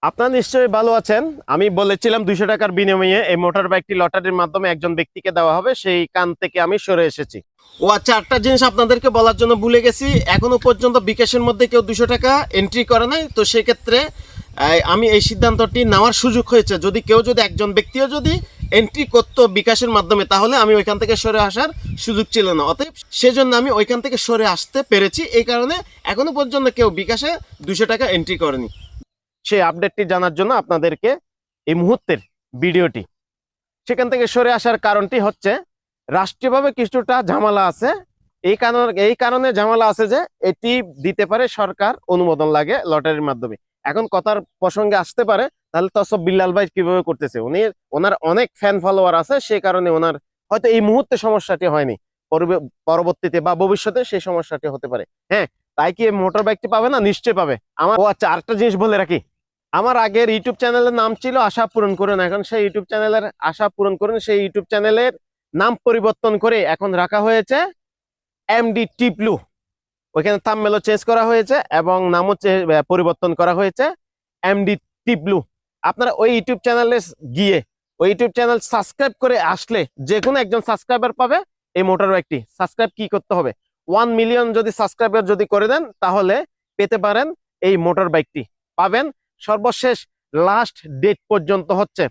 আপনারা নিশ্চয়ই ভালো আছেন। আমি বলেছিলাম 200 টাকার বিনিময়ে এই মোটর বাইকটি লটারির মাধ্যমে একজন ব্যক্তিকে দেওয়া হবে, সেই কান থেকে আমি সরে এসেছি। ও আচ্ছা, একটা জিনিস আপনাদেরকে বলার জন্য ভুলে গেছি, এখনো পর্যন্ত বিকাশের মধ্যে কেউ 200 টাকা এন্ট্রি করে নাই। তো সেক্ষেত্রে আমি এই সিদ্ধান্তটি নেওয়ার সুযোগ হয়েছে, যদি কেউ যদি একজন ব্যক্তিও যদি এন্ট্রি করতো বিকাশের মাধ্যমে, তাহলে আমি ওইখান থেকে সরে আসার সুযোগ ছিল না। অতএব সেজন্য আমি ওইখান থেকে সরে আসতে পেরেছি। এই কারণে এখনো পর্যন্ত কেউ বিকাশে 200 টাকা এন্ট্রি করেনি। সেই আপডেটটি জানার জন্য আপনাদেরকে এই মুহূর্তের ভিডিওটি। সেখান থেকে সরে আসার কারণটি হচ্ছে, রাষ্ট্রীয়ভাবে কিছুটা ঝামেলা আছে। এই কারণে ঝামেলা আছে যে এটি দিতে পারে সরকার, অনুমোদন লাগে লটারির মাধ্যমে। এখন কথার প্রসঙ্গে আসতে পারে, তাহলে তসব বিল্লাল ভাই কিভাবে করতেছে? ওনার অনেক ফ্যান ফলোয়ার আছে, সেই কারণে ওনার হয়তো এই মুহূর্তে সমস্যাটি হয়নি, পরবর্তীতে বা ভবিষ্যতে সেই সমস্যাটি হতে পারে। হ্যাঁ, তাই কি মোটর বাইকটি পাবে না? নিশ্চয়ই পাবে। ও আচ্ছা, আরেকটা জিনিস বলে রাখি, আমার আগের ইউটিউব চ্যানেলের নাম ছিল আশা পূরণ করুন। এখন সেই ইউটিউব চ্যানেলের আশা পূরণ করুন, সেই ইউটিউব চ্যানেলের নাম পরিবর্তন করে এখন রাখা হয়েছে এমডি টিপলু। ওইখানে থাম্বনেলও চেঞ্জ করা হয়েছে এবং নামও পরিবর্তন করা হয়েছে এমডি টিপলু। আপনারা ওই ইউটিউব চ্যানেলে গিয়ে ওই ইউটিউব চ্যানেল সাবস্ক্রাইব করে আসলে যে কোনো একজন সাবস্ক্রাইবার পাবে এই মোটর বাইকটি। সাবস্ক্রাইব কি করতে হবে? 1 মিলিয়ন যদি সাবস্ক্রাইবার যদি করে দেন, তাহলে পেতে পারেন এই মোটর বাইকটি। পাবেন সর্বশেষ লাস্ট ডেট পর্যন্ত হচ্ছে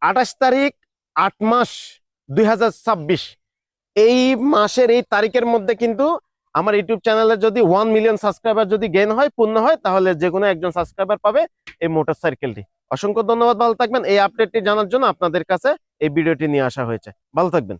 28 তারিখ 8 মাস 2026। এই মাসের এই তারিখের মধ্যে কিন্তু আমার ইউটিউব চ্যানেলে যদি 1 মিলিয়ন সাবস্ক্রাইবার যদি গেইন হয়, পূর্ণ হয়, তাহলে যে কোনো একজন সাবস্ক্রাইবার পাবে এই মোটরসাইকেলটি। অসংখ্য ধন্যবাদ, ভালো থাকবেন। এই আপডেটটি জানার জন্য আপনাদের কাছে এই ভিডিওটি নিয়ে আসা হয়েছে। ভালো থাকবেন।